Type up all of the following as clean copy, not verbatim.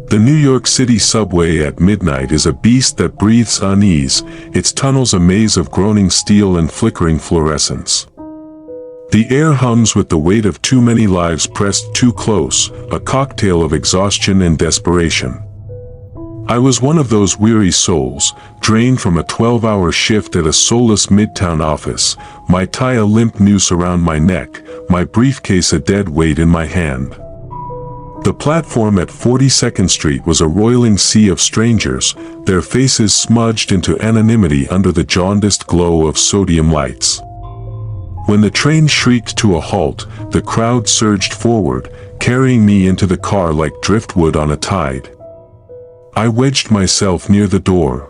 The New York City subway at midnight is a beast that breathes unease, its tunnels a maze of groaning steel and flickering fluorescence. The air hums with the weight of too many lives pressed too close, a cocktail of exhaustion and desperation. I was one of those weary souls, drained from a 12-hour shift at a soulless midtown office, my tie a limp noose around my neck, my briefcase a dead weight in my hand. The platform at 42nd Street was a roiling sea of strangers, their faces smudged into anonymity under the jaundiced glow of sodium lights. When the train shrieked to a halt, the crowd surged forward, carrying me into the car like driftwood on a tide. I wedged myself near the door,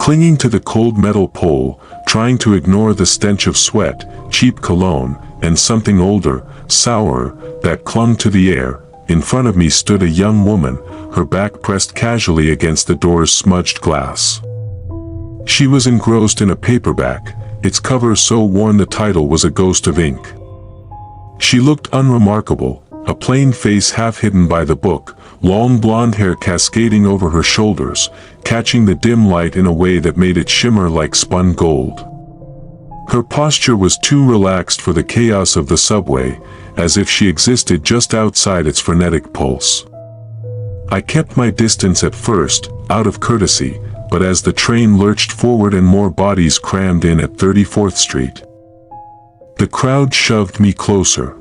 clinging to the cold metal pole, trying to ignore the stench of sweat, cheap cologne, and something older, sourer, that clung to the air. In front of me stood a young woman, her back pressed casually against the door's smudged glass. She was engrossed in a paperback, its cover so worn the title was a ghost of ink. She looked unremarkable, a plain face half hidden by the book, long blonde hair cascading over her shoulders, catching the dim light in a way that made it shimmer like spun gold. Her posture was too relaxed for the chaos of the subway, as if she existed just outside its frenetic pulse. I kept my distance at first, out of courtesy, but as the train lurched forward and more bodies crammed in at 34th Street, the crowd shoved me closer.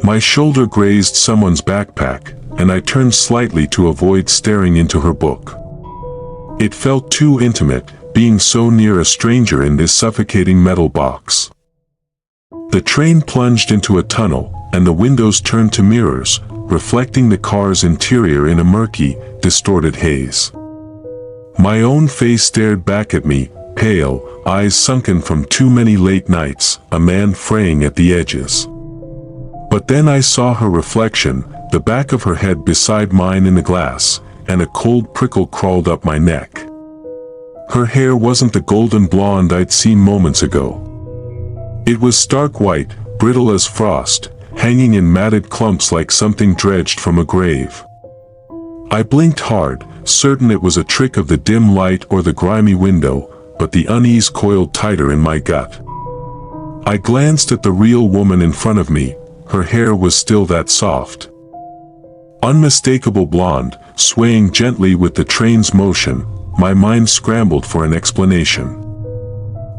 My shoulder grazed someone's backpack, and I turned slightly to avoid staring into her book. It felt too intimate, being so near a stranger in this suffocating metal box. The train plunged into a tunnel, and the windows turned to mirrors, reflecting the car's interior in a murky, distorted haze. My own face stared back at me, pale, eyes sunken from too many late nights, a man fraying at the edges. But then I saw her reflection, the back of her head beside mine in the glass, and a cold prickle crawled up my neck. Her hair wasn't the golden blonde I'd seen moments ago. It was stark white, brittle as frost, hanging in matted clumps like something dredged from a grave. I blinked hard, certain it was a trick of the dim light or the grimy window, but the unease coiled tighter in my gut. I glanced at the real woman in front of me. Her hair was still that soft, unmistakable blonde, swaying gently with the train's motion. My mind scrambled for an explanation.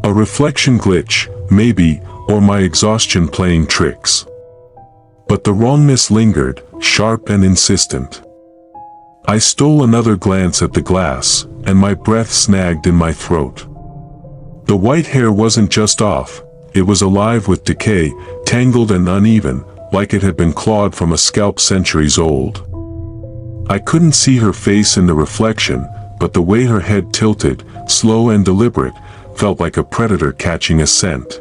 A reflection glitch, maybe, or my exhaustion playing tricks. But the wrongness lingered, sharp and insistent. I stole another glance at the glass, and my breath snagged in my throat. The white hair wasn't just off, it was alive with decay, tangled and uneven, like it had been clawed from a scalp centuries old. I couldn't see her face in the reflection, but the way her head tilted, slow and deliberate, felt like a predator catching a scent.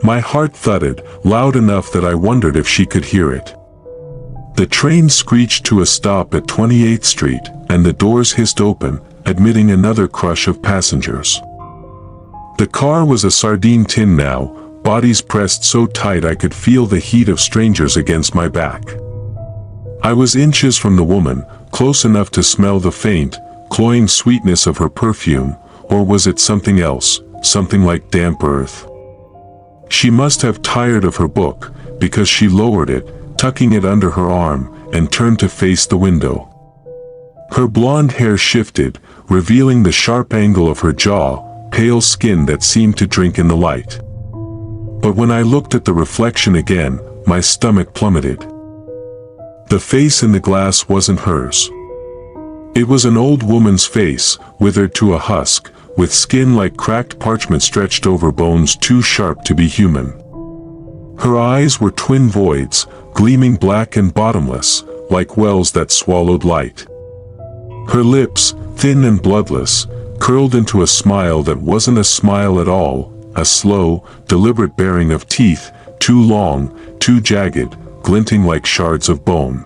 My heart thudded, loud enough that I wondered if she could hear it. The train screeched to a stop at 28th Street, and the doors hissed open, admitting another crush of passengers. The car was a sardine tin now, bodies pressed so tight I could feel the heat of strangers against my back. I was inches from the woman, close enough to smell the faint, cloying sweetness of her perfume, or was it something else, something like damp earth? She must have tired of her book, because she lowered it, tucking it under her arm, and turned to face the window. Her blonde hair shifted, revealing the sharp angle of her jaw, pale skin that seemed to drink in the light. But when I looked at the reflection again, my stomach plummeted. The face in the glass wasn't hers. It was an old woman's face, withered to a husk, with skin like cracked parchment stretched over bones too sharp to be human. Her eyes were twin voids, gleaming black and bottomless, like wells that swallowed light. Her lips, thin and bloodless, curled into a smile that wasn't a smile at all, a slow, deliberate baring of teeth, too long, too jagged, glinting like shards of bone.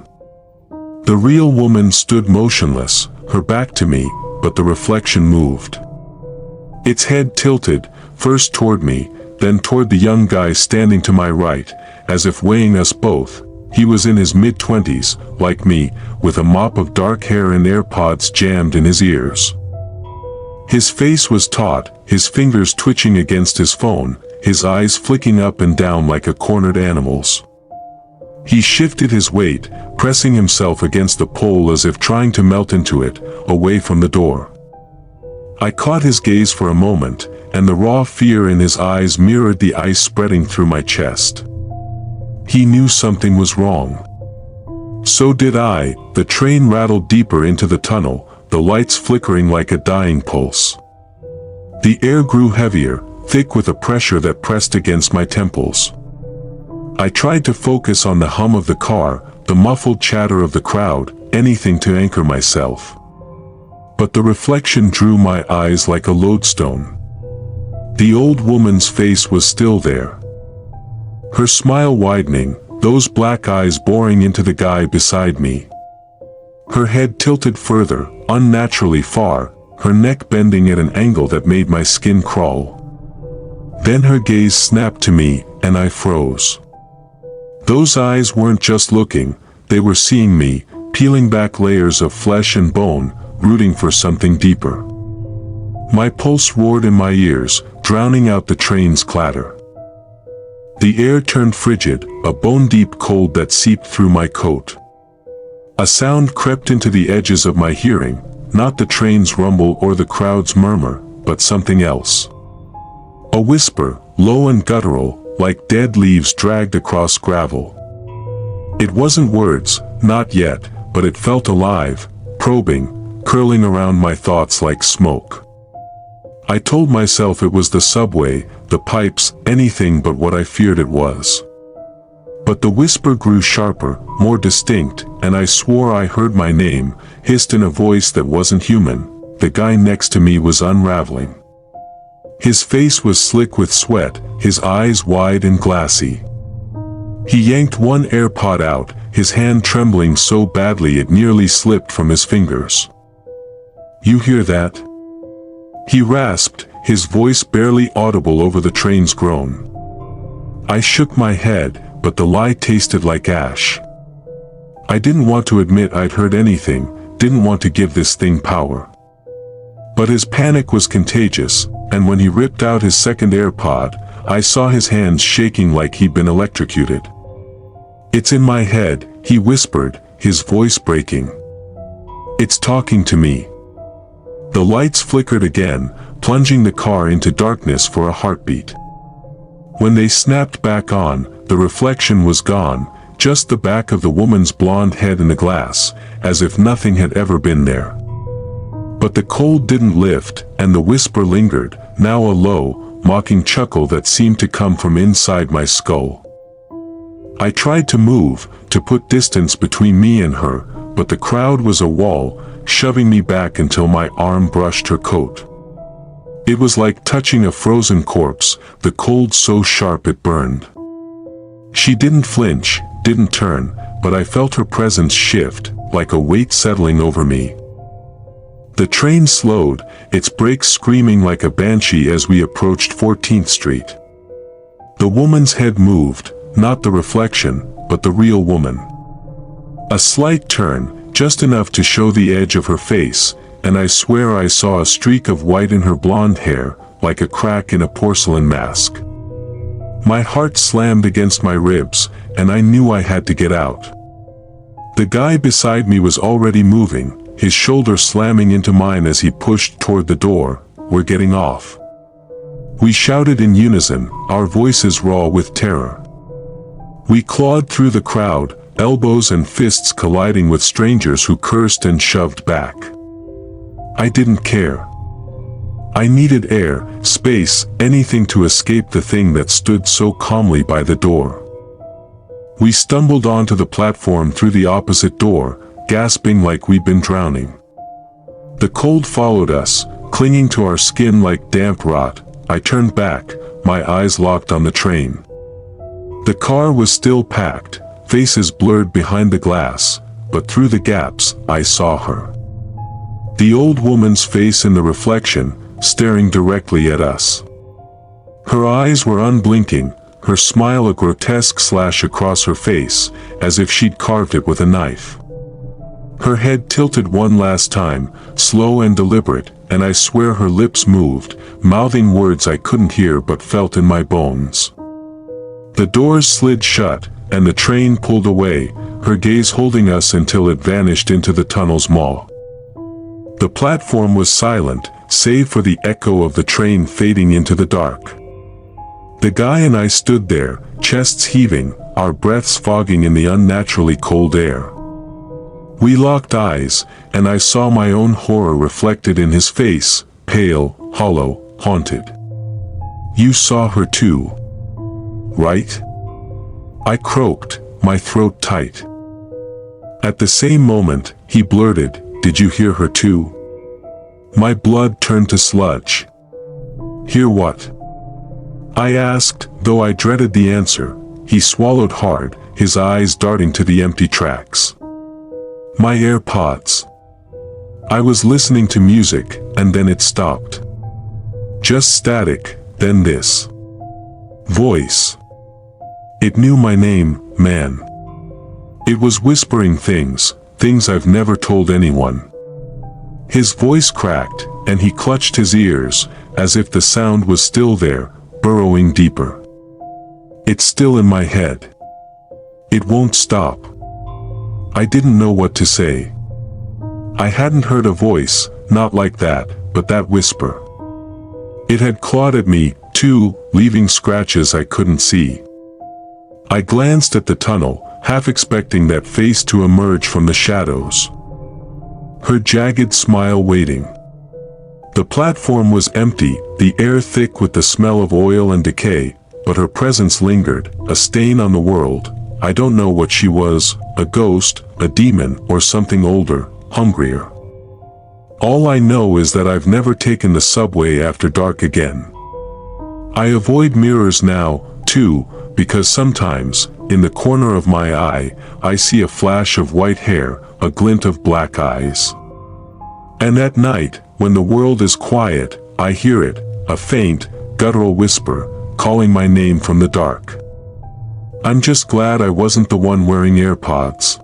The real woman stood motionless, her back to me, but the reflection moved. Its head tilted, first toward me, then toward the young guy standing to my right, as if weighing us both, He was in his mid-20s, like me, with a mop of dark hair and AirPods jammed in his ears. His face was taut, his fingers twitching against his phone, his eyes flicking up and down like a cornered animal's. He shifted his weight, pressing himself against the pole as if trying to melt into it, away from the door. I caught his gaze for a moment, and the raw fear in his eyes mirrored the ice spreading through my chest. He knew something was wrong. So did I. The train rattled deeper into the tunnel, the lights flickering like a dying pulse. The air grew heavier, thick with a pressure that pressed against my temples. I tried to focus on the hum of the car, the muffled chatter of the crowd, anything to anchor myself. But the reflection drew my eyes like a lodestone. The old woman's face was still there. Her smile widening, those black eyes boring into the guy beside me. Her head tilted further, unnaturally far, her neck bending at an angle that made my skin crawl. Then her gaze snapped to me, and I froze. Those eyes weren't just looking, they were seeing me, peeling back layers of flesh and bone, rooting for something deeper. My pulse roared in my ears, drowning out the train's clatter. The air turned frigid, a bone-deep cold that seeped through my coat. A sound crept into the edges of my hearing, not the train's rumble or the crowd's murmur, but something else. A whisper, low and guttural, like dead leaves dragged across gravel. It wasn't words, not yet, but it felt alive, probing, curling around my thoughts like smoke. I told myself it was the subway, the pipes, anything but what I feared it was. But the whisper grew sharper, more distinct, and I swore I heard my name, hissed in a voice that wasn't human. The guy next to me was unraveling. His face was slick with sweat, his eyes wide and glassy. He yanked one AirPod out, his hand trembling so badly it nearly slipped from his fingers. "You hear that?" He rasped, his voice barely audible over the train's groan. I shook my head, but the lie tasted like ash. I didn't want to admit I'd heard anything, didn't want to give this thing power. But his panic was contagious, and when he ripped out his second AirPod, I saw his hands shaking like he'd been electrocuted. "It's in my head," he whispered, his voice breaking. "It's talking to me." The lights flickered again, plunging the car into darkness for a heartbeat. When they snapped back on, the reflection was gone, just the back of the woman's blonde head in the glass, as if nothing had ever been there. But the cold didn't lift, and the whisper lingered, now a low, mocking chuckle that seemed to come from inside my skull. I tried to move, to put distance between me and her, but the crowd was a wall, shoving me back until my arm brushed her coat. It was like touching a frozen corpse, the cold so sharp it burned. She didn't flinch, didn't turn, but I felt her presence shift, like a weight settling over me. The train slowed, its brakes screaming like a banshee as we approached 14th Street. The woman's head moved, not the reflection, but the real woman. A slight turn, just enough to show the edge of her face, and I swear I saw a streak of white in her blonde hair, like a crack in a porcelain mask. My heart slammed against my ribs, and I knew I had to get out. The guy beside me was already moving, his shoulder slamming into mine as he pushed toward the door. "We're getting off." We shouted in unison, our voices raw with terror. We clawed through the crowd, elbows and fists colliding with strangers who cursed and shoved back. I didn't care. I needed air, space, anything to escape the thing that stood so calmly by the door. We stumbled onto the platform through the opposite door, gasping like we'd been drowning. The cold followed us, clinging to our skin like damp rot. I turned back, my eyes locked on the train. The car was still packed, faces blurred behind the glass, but through the gaps, I saw her. The old woman's face in the reflection, staring directly at us. Her eyes were unblinking, her smile a grotesque slash across her face, as if she'd carved it with a knife. Her head tilted one last time, slow and deliberate, and I swear her lips moved, mouthing words I couldn't hear but felt in my bones. The doors slid shut, and the train pulled away, her gaze holding us until it vanished into the tunnel's maw. The platform was silent, save for the echo of the train fading into the dark. The guy and I stood there, chests heaving, our breaths fogging in the unnaturally cold air. We locked eyes, and I saw my own horror reflected in his face, pale, hollow, haunted. "You saw her too, right?" I croaked, my throat tight. At the same moment, he blurted, "Did you hear her too?" My blood turned to sludge. "Hear what?" I asked, though I dreaded the answer. He swallowed hard, his eyes darting to the empty tracks. "My AirPods." I was listening to music, and then it stopped. Just static, then this voice. It knew my name, man. It was whispering things I've never told anyone. His voice cracked, and he clutched his ears, as if the sound was still there, burrowing deeper. "It's still in my head. It won't stop." I didn't know what to say. I hadn't heard a voice, not like that, but that whisper. It had clawed at me, too, leaving scratches I couldn't see. I glanced at the tunnel, half expecting that face to emerge from the shadows. Her jagged smile waiting. The platform was empty, the air thick with the smell of oil and decay, but her presence lingered, a stain on the world. I don't know what she was, a ghost, a demon, or something older, hungrier. All I know is that I've never taken the subway after dark again. I avoid mirrors now, too, because sometimes, in the corner of my eye, I see a flash of white hair, a glint of black eyes. And at night, when the world is quiet, I hear it, a faint, guttural whisper, calling my name from the dark. I'm just glad I wasn't the one wearing AirPods.